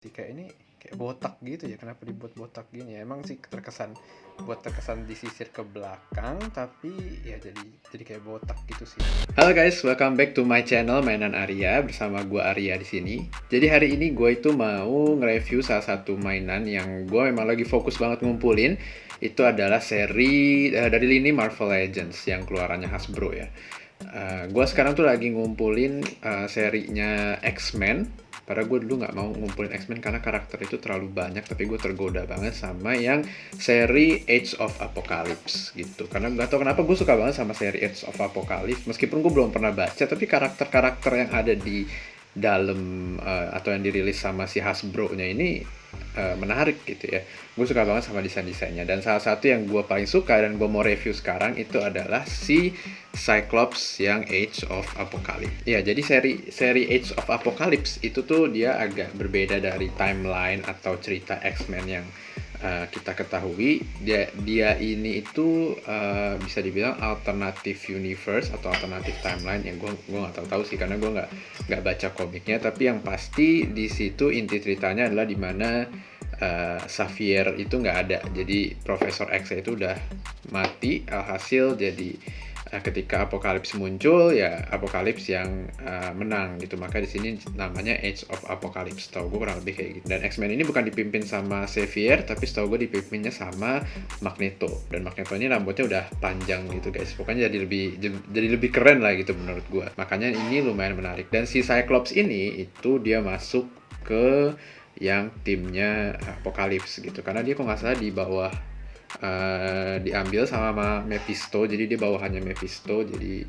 Kayak ini kayak botak gitu ya, kenapa dibuat botak gini ya? Emang sih terkesan disisir ke belakang, tapi ya jadi kayak botak gitu sih. Halo guys, welcome back to my channel Mainan Arya, bersama gue Arya di sini. Jadi hari ini gue itu mau nge-review salah satu mainan yang gue memang lagi fokus banget ngumpulin. Itu adalah seri dari lini Marvel Legends yang keluarannya Hasbro ya. Gue sekarang tuh lagi ngumpulin serinya X-Men. Padahal gue dulu nggak mau ngumpulin X-Men karena karakter itu terlalu banyak, tapi gue tergoda banget sama yang seri Age of Apocalypse gitu. Karena nggak tahu kenapa gue suka banget sama seri Age of Apocalypse, meskipun gue belum pernah baca, tapi karakter-karakter yang ada di dalam atau yang dirilis sama si Hasbro-nya ini menarik gitu ya. Gue suka banget sama desain-desainnya, dan salah satu yang gue paling suka dan gue mau review sekarang itu adalah si Cyclops yang Age of Apocalypse. Ya, jadi seri Age of Apocalypse itu tuh dia agak berbeda dari timeline atau cerita X-Men yang kita ketahui. Dia ini itu bisa dibilang alternative universe atau alternative timeline yang gue nggak tahu sih, karena gue nggak baca komiknya. Tapi yang pasti di situ inti ceritanya adalah dimana Xavier itu nggak ada, jadi Profesor X itu udah mati. Alhasil jadi ketika Apokalips muncul, ya Apokalips yang menang gitu. Maka di sini namanya Age of Apocalypse. Setahu gue kurang lebih kayak gitu. Dan X-Men ini bukan dipimpin sama Xavier, tapi setahu gue dipimpinnya sama Magneto. Dan Magneto ini rambutnya udah panjang gitu guys. Pokoknya jadi lebih keren lah gitu menurut gue. Makanya ini lumayan menarik. Dan si Cyclops ini itu dia masuk ke yang timnya Apokalips gitu. Karena dia kok nggak salah di bawah diambil sama Mephisto, jadi dia bawahannya Mephisto, jadi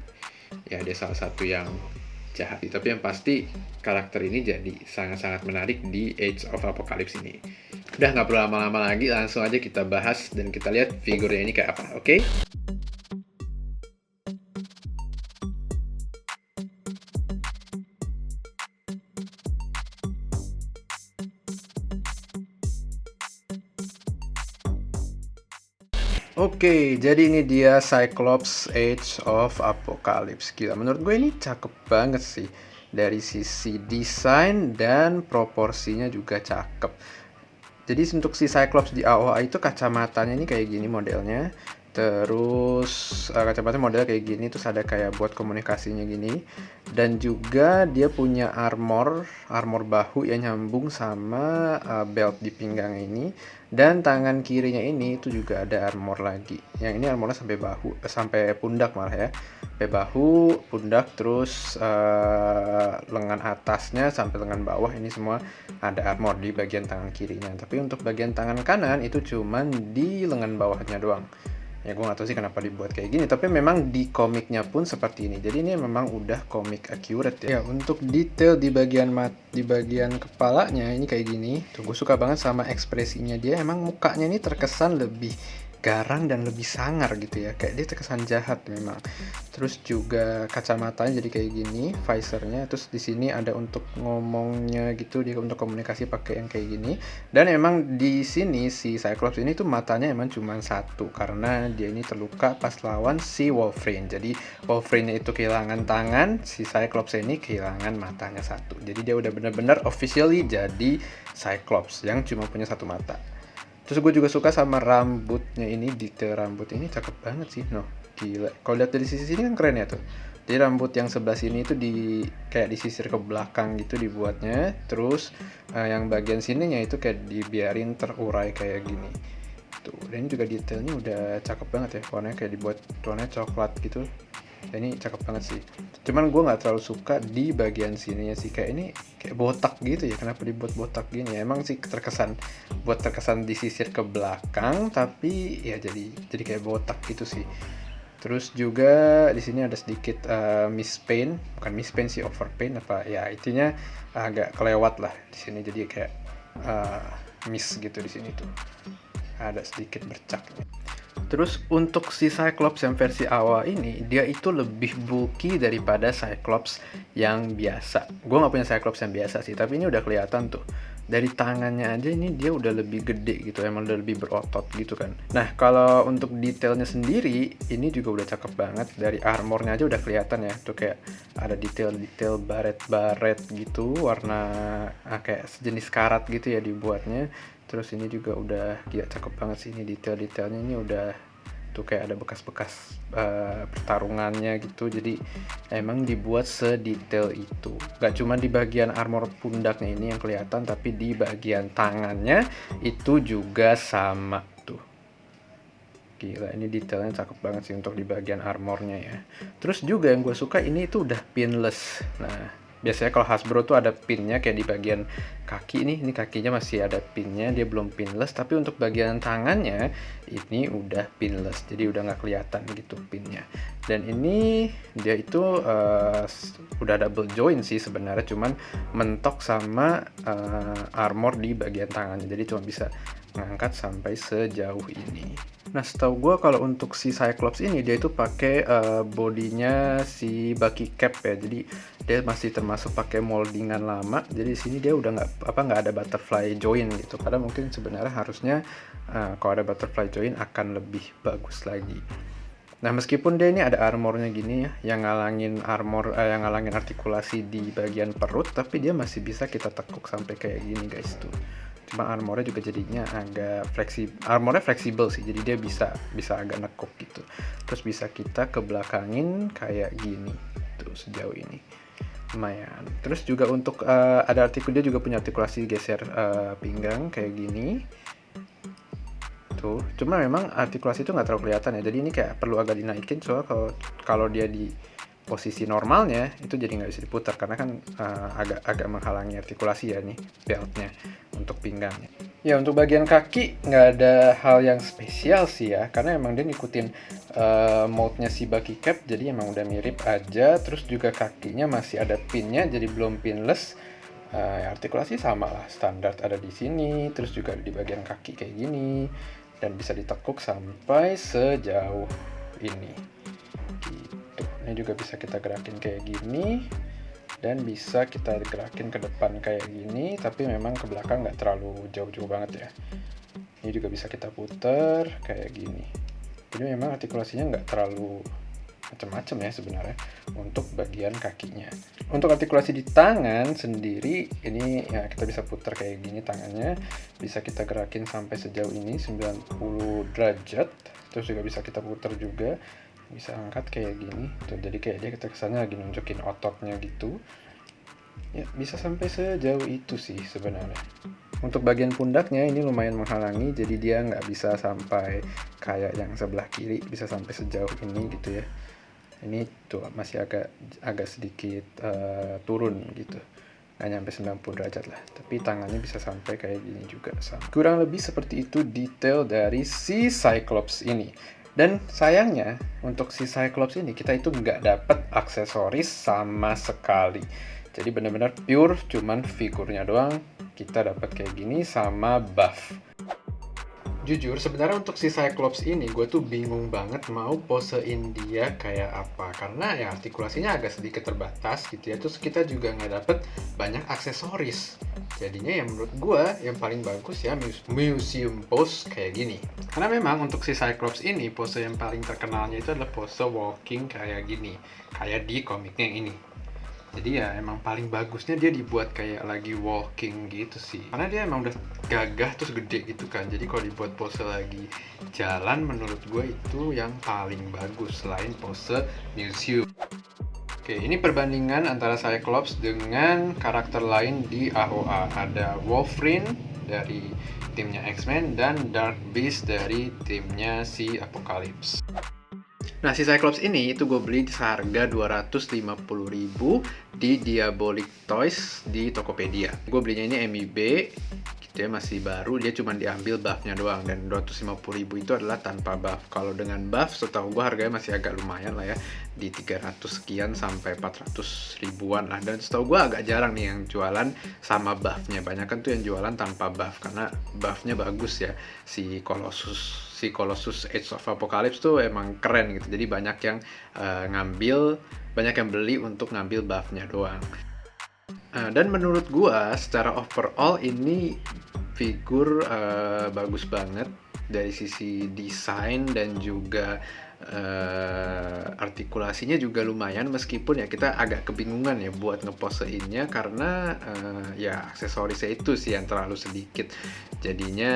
ya dia salah satu yang jahat. Tapi yang pasti karakter ini jadi sangat-sangat menarik di Age of Apocalypse ini. Udah nggak perlu lama-lama lagi, langsung aja kita bahas dan kita lihat figurnya ini kayak apa, oke? Oke, jadi ini dia Cyclops Age of Apocalypse. Gila, menurut gue ini cakep banget sih. Dari sisi desain dan proporsinya juga cakep. Jadi untuk si Cyclops di AOA itu kacamatanya ini kayak gini modelnya. Terus kacamata model kayak gini, terus ada kayak buat komunikasinya gini. Dan juga dia punya armor bahu yang nyambung sama belt di pinggang ini. Dan tangan kirinya ini itu juga ada armor lagi. Yang ini armornya sampai bahu, sampai pundak malah ya. Sampai bahu, pundak, terus lengan atasnya sampai lengan bawah ini semua ada armor di bagian tangan kirinya. Tapi untuk bagian tangan kanan itu cuman di lengan bawahnya doang. Ya gue gak tahu sih kenapa dibuat kayak gini, tapi memang di komiknya pun seperti ini. Jadi ini memang udah komik accurate ya. Untuk detail di bagian kepalanya ini kayak gini. Tuh, gue suka banget sama ekspresinya dia. Emang mukanya ini terkesan lebih garang dan lebih sangar gitu ya, kayak dia terkesan jahat memang. Terus juga kacamatanya jadi kayak gini, visornya. Terus di sini ada untuk ngomongnya gitu, dia untuk komunikasi pakai yang kayak gini. Dan emang di sini si Cyclops ini tuh matanya emang cuma satu, karena dia ini terluka pas lawan si Wolverine. Jadi Wolverine itu kehilangan tangan, si Cyclops ini kehilangan matanya satu. Jadi dia udah bener-bener officially jadi Cyclops yang cuma punya satu mata. Terus gue juga suka sama rambutnya ini, detail rambut ini cakep banget sih. No, gila. Kalau lihat dari sisi sini kan keren ya tuh. Jadi rambut yang sebelah sini itu kayak disisir ke belakang gitu dibuatnya. Terus yang bagian sininya itu kayak dibiarin terurai kayak gini. Tuh, dan ini juga detailnya udah cakep banget ya. Warnanya kayak dibuat warnanya coklat gitu. Dan ini cakep banget sih. Cuman gue nggak terlalu suka di bagian sininya sih, kayak ini kayak botak gitu ya. Kenapa dibuat botak gini ya? Emang sih terkesan disisir ke belakang, tapi ya jadi kayak botak gitu sih. Terus juga di sini ada sedikit miss paint, bukan miss paint sih, over paint apa ya, intinya agak kelewat lah di sini. Jadi kayak miss gitu di sini tuh. Ada sedikit bercak. Terus untuk si Cyclops yang versi awal ini, dia itu lebih bulky daripada Cyclops yang biasa. Gue nggak punya Cyclops yang biasa sih, tapi ini udah kelihatan tuh. dari tangannya aja ini dia udah lebih gede gitu, emang udah lebih berotot gitu kan. Nah, kalau untuk detailnya sendiri, ini juga udah cakep banget. Dari armornya aja udah kelihatan ya, tuh kayak ada detail-detail baret-baret gitu, warna kayak sejenis karat gitu ya dibuatnya. Terus ini juga udah gila cakep banget sih, ini detail-detailnya ini udah tuh kayak ada bekas-bekas pertarungannya gitu, jadi emang dibuat sedetail itu. Gak cuma di bagian armor pundaknya ini yang kelihatan, tapi di bagian tangannya itu juga sama tuh. Gila, ini detailnya cakep banget sih untuk di bagian armornya ya. Terus juga yang gue suka ini itu udah pinless. Nah, biasanya kalau Hasbro tuh ada pinnya kayak di bagian kaki nih, ini kakinya masih ada pinnya, dia belum pinless. Tapi untuk bagian tangannya ini udah pinless, jadi udah nggak kelihatan gitu pinnya. Dan ini dia itu udah double joint sih sebenarnya, cuman mentok sama armor di bagian tangannya, jadi cuma bisa ngangkat sampai sejauh ini. Nah, setahu gue kalau untuk si Cyclops ini dia itu pakai bodinya si Bucky Cap ya. Jadi dia masih termasuk pakai moldingan lama. Jadi di sini dia udah nggak ada butterfly joint gitu. Padahal mungkin sebenarnya harusnya kalau ada butterfly joint akan lebih bagus lagi. Nah, meskipun dia ini ada armornya gini ya, yang ngalangin yang ngalangin artikulasi di bagian perut, tapi dia masih bisa kita tekuk sampai kayak gini guys tuh. Cuma armornya juga jadinya agak armornya fleksibel sih, jadi dia bisa agak nekuk gitu. Terus bisa kita kebelakangin kayak gini tuh sejauh ini, lumayan. Terus juga untuk ada dia juga punya artikulasi geser pinggang kayak gini tuh. Cuma memang artikulasi itu nggak terlalu kelihatan ya, jadi ini kayak perlu agak dinaikin, soalnya kalau dia di posisi normalnya itu jadi nggak bisa diputar karena kan agak menghalangi artikulasi ya nih beltnya untuk pinggangnya. Ya, untuk bagian kaki nggak ada hal yang spesial sih ya, karena emang dia ngikutin mold-nya si Bucky Cap, jadi emang udah mirip aja. Terus juga kakinya masih ada pinnya, jadi belum pinless. Artikulasi sama lah, standar ada di sini, terus juga di bagian kaki kayak gini, dan bisa ditekuk sampai sejauh ini. Gitu. Ini juga bisa kita gerakin kayak gini, dan bisa kita gerakin ke depan kayak gini, tapi memang ke belakang nggak terlalu jauh-jauh banget ya. Ini juga bisa kita puter kayak gini. Jadi memang artikulasinya nggak terlalu macam-macam ya sebenarnya untuk bagian kakinya. Untuk artikulasi di tangan sendiri, ini ya kita bisa putar kayak gini tangannya, bisa kita gerakin sampai sejauh ini 90 derajat. Terus juga bisa kita putar juga, bisa angkat kayak gini tuh, jadi kayak dia kita kesannya lagi nunjukin ototnya gitu ya, bisa sampai sejauh itu sih sebenarnya. Untuk bagian pundaknya ini lumayan menghalangi, jadi dia nggak bisa sampai kayak yang sebelah kiri, bisa sampai sejauh ini gitu ya. Ini tuh masih agak sedikit turun gitu, nggak nyampe 90 derajat lah, tapi tangannya bisa sampai kayak gini juga sama. Kurang lebih seperti itu detail dari si Cyclops ini. Dan sayangnya untuk si Cyclops ini kita itu nggak dapet aksesoris sama sekali. Jadi benar-benar pure cuman figurnya doang kita dapat kayak gini sama buff. Jujur sebenarnya untuk si Cyclops ini gue tuh bingung banget mau posein dia kayak apa, karena ya artikulasinya agak sedikit terbatas gitu ya. Terus kita juga nggak dapet banyak aksesoris, jadinya yang menurut gue yang paling bagus ya museum pose kayak gini. Karena memang untuk si Cyclops ini pose yang paling terkenalnya itu adalah pose walking kayak gini, kayak di komiknya ini. Jadi ya emang paling bagusnya dia dibuat kayak lagi walking gitu sih, karena dia emang udah gagah terus gede gitu kan. Jadi kalau dibuat pose lagi jalan, menurut gue itu yang paling bagus selain pose museum. Oke, ini perbandingan antara Cyclops dengan karakter lain di AOA. Ada Wolverine dari timnya X-Men dan Dark Beast dari timnya si Apocalypse. Nah, si Cyclops ini itu gue beli seharga 250.000 di Diabolic Toys di Tokopedia. Gue belinya ini MIB, gitu ya, masih baru, dia cuma diambil buffnya doang, dan 250.000 itu adalah tanpa buff. Kalau dengan buff, setahu gue harganya masih agak lumayan lah ya, di 300 sekian sampai 400 ribuan lah. Dan setahu gue agak jarang nih yang jualan sama buffnya, banyak kan tuh yang jualan tanpa buff, karena buffnya bagus ya. Si Colossus Age of Apocalypse tuh emang keren gitu, jadi banyak yang banyak yang beli untuk ngambil buffnya doang. Dan menurut gua secara overall ini figur bagus banget dari sisi desain dan juga artikulasinya juga lumayan, meskipun ya kita agak kebingungan ya buat ngeposeinnya karena ya aksesorisnya itu sih yang terlalu sedikit. Jadinya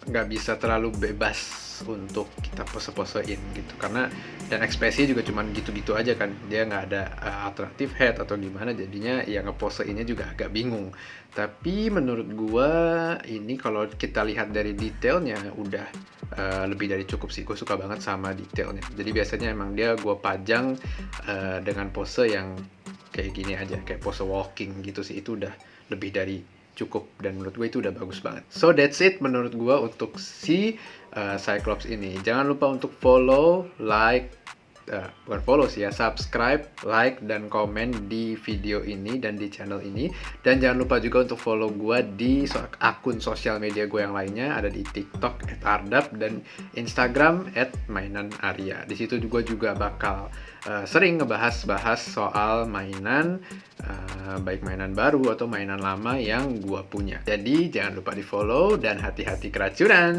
nggak bisa terlalu bebas untuk kita pose-posein gitu, karena dan ekspresi juga cuman gitu-gitu aja kan, dia nggak ada alternatif head atau gimana, jadinya ya ngeposeinnya juga agak bingung. Tapi menurut gua ini kalau kita lihat dari detailnya udah lebih dari cukup sih. Gue suka banget sama detailnya, jadi biasanya emang dia gua pajang dengan pose yang kayak gini aja, kayak pose walking gitu sih, itu udah lebih dari cukup dan menurut gue itu udah bagus banget. So that's it menurut gue untuk si Cyclops ini. Jangan lupa untuk follow, like, bukan follow sih ya, subscribe, like, dan komen di video ini dan di channel ini. Dan jangan lupa juga untuk follow gue di akun sosial media gue yang lainnya, ada di TikTok @ardap dan Instagram @mainanarya. Di situ juga bakal sering ngebahas-bahas soal mainan, baik mainan baru atau mainan lama yang gue punya. Jadi jangan lupa di follow dan hati-hati keracunan.